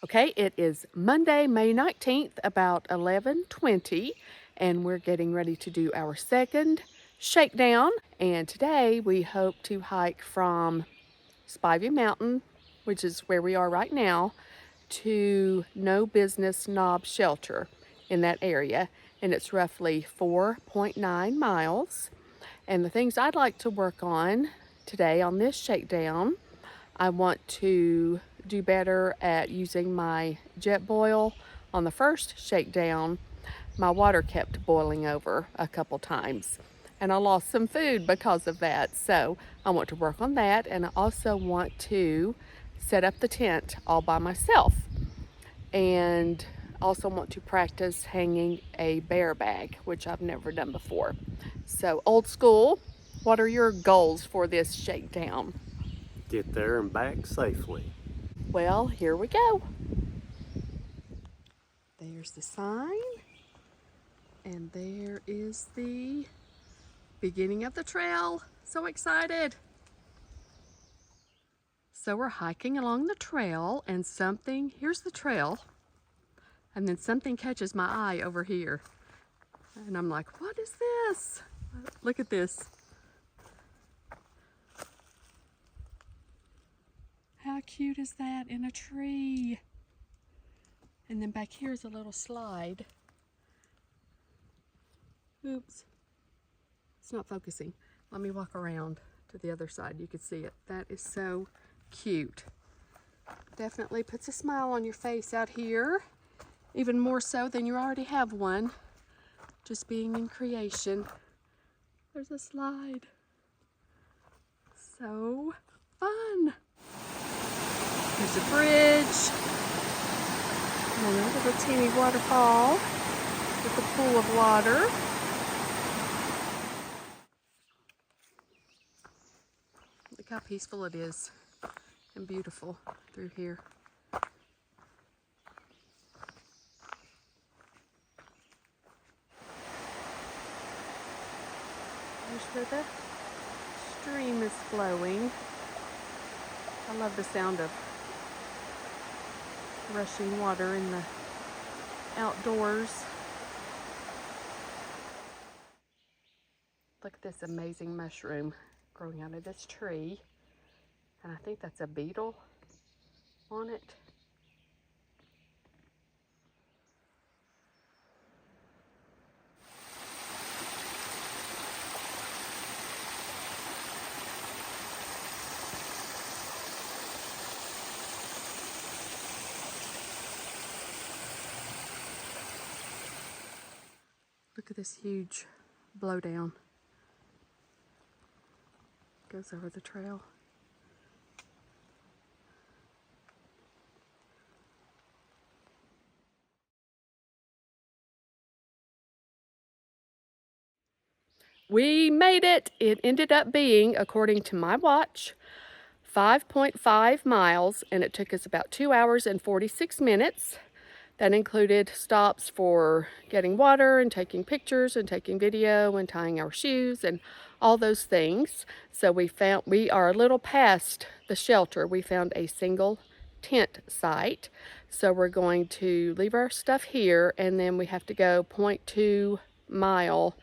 Okay, it is Monday, May 19th, about 11:20, and we're getting ready to do our second shakedown. And today we hope to hike from Spivey Mountain, which is where we are right now, to No Business Knob Shelter in that area. And it's roughly 4.9 miles. And the things I'd like to work on today on this shakedown, I want to do better at using my jet boil. On the first shakedown, my water kept boiling over a couple times and I lost some food because of that. So I want to work on that, and I also want to set up the tent all by myself, and also want to practice hanging a bear bag, which I've never done before. So old school, what are your goals for this shakedown? Get there and back safely. Well, here we go. There's the sign, and there is the beginning of the trail. So excited. So we're hiking along the trail, and here's the trail, and then something catches my eye over here. And I'm like, what is this? Look at this. How cute is that in a tree? And then back here is a little slide. Oops, it's not focusing. Let me walk around to the other side. You can see it. That is so cute. Definitely puts a smile on your face out here, even more so than you already have one, just being in creation. There's a slide. So fun. There's a bridge, and a little teeny waterfall with a pool of water. Look how peaceful it is and beautiful through here. There's where the stream is flowing. I love the sound of rushing water in the outdoors. Look at this amazing mushroom growing out of this tree. And I think that's a beetle on it. Look at this huge blowdown. Goes over the trail. We made it! It ended up being, according to my watch, 5.5 miles, and it took us about 2 hours and 46 minutes. That included stops for getting water and taking pictures and taking video and tying our shoes and all those things. So we are a little past the shelter. We found a single tent site. So we're going to leave our stuff here, and then we have to go 0.2 mile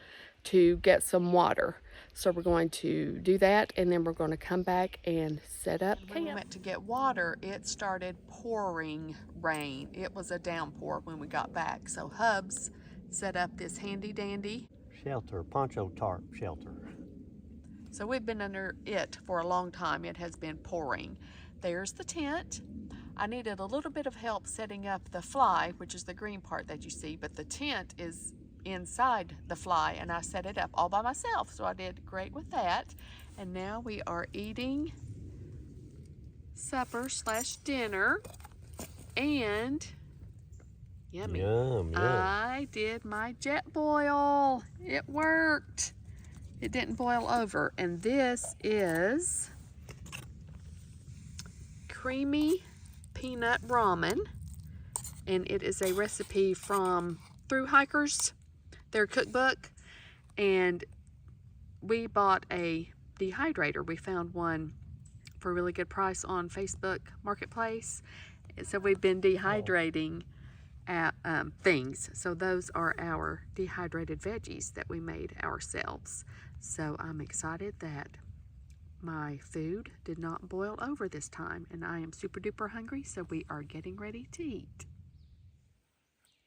to get some water. So we're going to do that, and then we're going to come back and set up camp. When we went to get water, it started pouring rain. It was a downpour when we got back. So Hubs set up this handy dandy Shelter, poncho tarp shelter. So we've been under it for a long time. It has been pouring. There's the tent. I needed a little bit of help setting up the fly, which is the green part that you see, but the tent is inside the fly, and I set it up all by myself, so I did great with that. And now we are eating supper / dinner, and yummy. Yum, yum. I did my jet boil. It worked. It didn't boil over. And this is creamy peanut ramen, and it is a recipe from Thru Hikers, their cookbook, and we bought a dehydrator. We found one for a really good price on Facebook Marketplace, So we've been dehydrating things. So those are our dehydrated veggies that we made ourselves. So I'm excited that my food did not boil over this time, and I am super duper hungry, so we are getting ready to eat.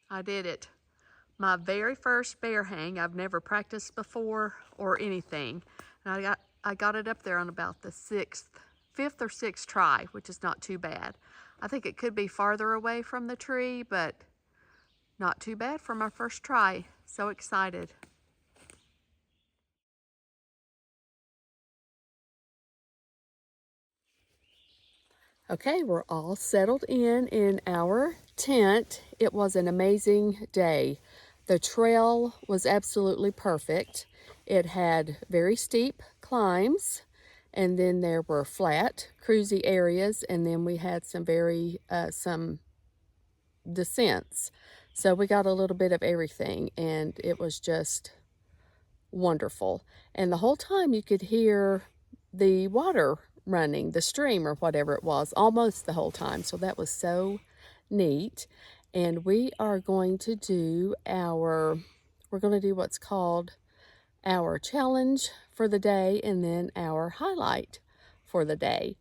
I did it. My very first bear hang. I've never practiced before or anything. And I got it up there on about the fifth or sixth try, which is not too bad. I think it could be farther away from the tree, but not too bad for my first try. So excited. Okay, we're all settled in our tent. It was an amazing day. The trail was absolutely perfect. It had very steep climbs, and then there were flat, cruisy areas, and then we had some descents. So we got a little bit of everything, and it was just wonderful. And the whole time you could hear the water running, the stream or whatever it was, almost the whole time. So that was so neat. And we are going to do what's called our challenge for the day, and then our highlight for the day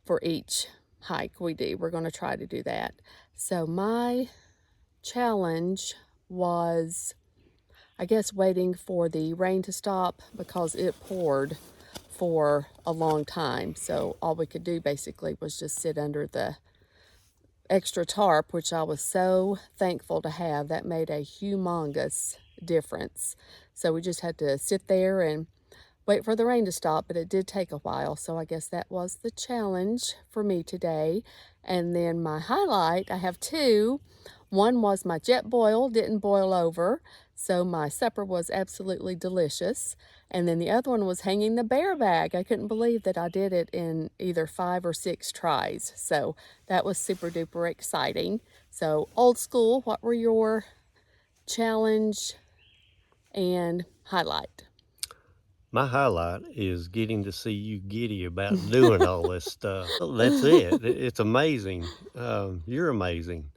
for each hike we do. We're going to try to do that. So my challenge was, I guess, waiting for the rain to stop because it poured for a long time. So all we could do basically was just sit under the extra tarp, which I was so thankful to have. That made a humongous difference. So we just had to sit there and wait for the rain to stop, but it did take a while. So I guess that was the challenge for me today. And then my highlight, I have two. One was my jet boil didn't boil over, so my supper was absolutely delicious. And then the other one was hanging the bear bag. I couldn't believe that I did it in either 5 or 6 tries. So that was super duper exciting. So old school, what were your challenge and highlight? My highlight is getting to see you giddy about doing all this stuff. That's it. It's amazing. You're amazing.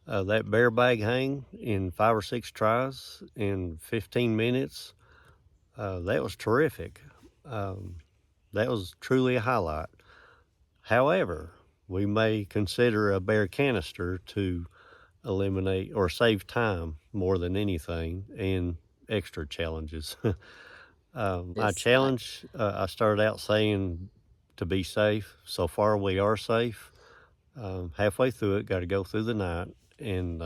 That bear bag hang in 5 or 6 tries in 15 minutes, that was terrific. That was truly a highlight. However, we may consider a bear canister to eliminate or save time more than anything, and extra challenges. My challenge, I started out saying to be safe. So far, we are safe. Halfway through it, got to go through the night, and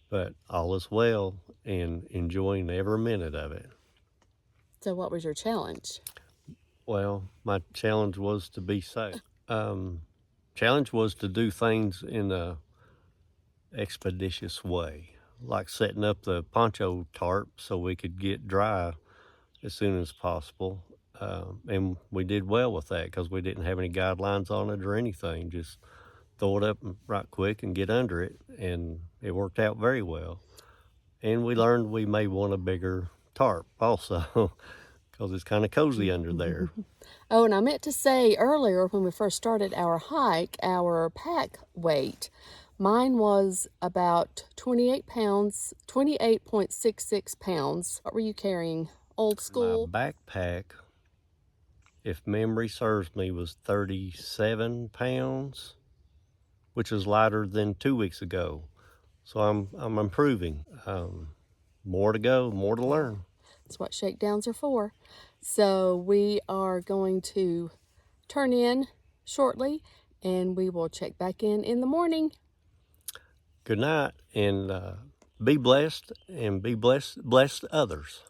but all is well and enjoying every minute of it. So what was your challenge? Well, my challenge was to be safe. Challenge was to do things in a expeditious way, like setting up the poncho tarp so we could get dry as soon as possible. And we did well with that because we didn't have any guidelines on it or anything. Just throw it up right quick and get under it, and it worked out very well. And we learned we may want a bigger tarp also because it's kind of cozy under there. Oh, and I meant to say earlier when we first started our hike, our pack weight, mine was about 28 pounds, 28.66 pounds. What were you carrying? Old school? My backpack, if memory serves me, was 37 pounds, which is lighter than 2 weeks ago. So I'm improving. More to go, more to learn. That's what shakedowns are for. So we are going to turn in shortly, and we will check back in the morning. Good night, and be blessed, and bless others.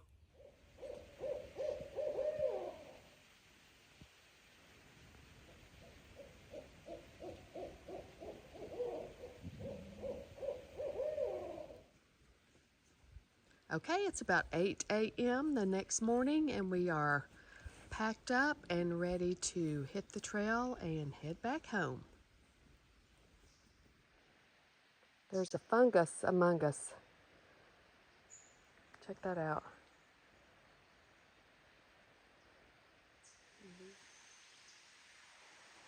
Okay, it's about 8 a.m. the next morning, and we are packed up and ready to hit the trail and head back home. There's a fungus among us. Check that out.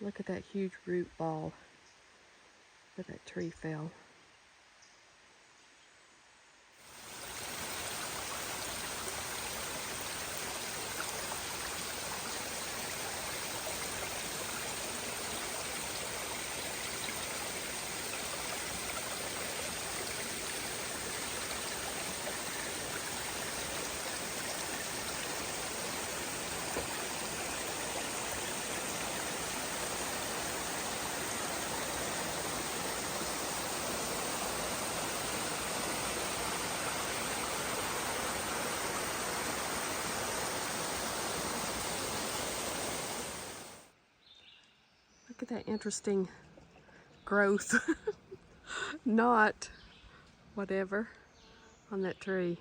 Look at that huge root ball where that tree fell. Look at that interesting growth, not whatever, on that tree.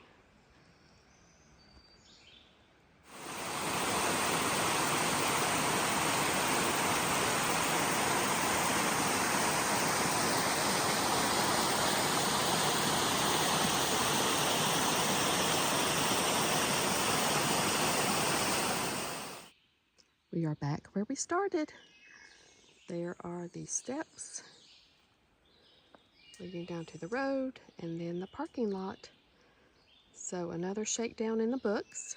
We are back where we started. There are the steps leading down to the road and then the parking lot. So another shakedown in the books.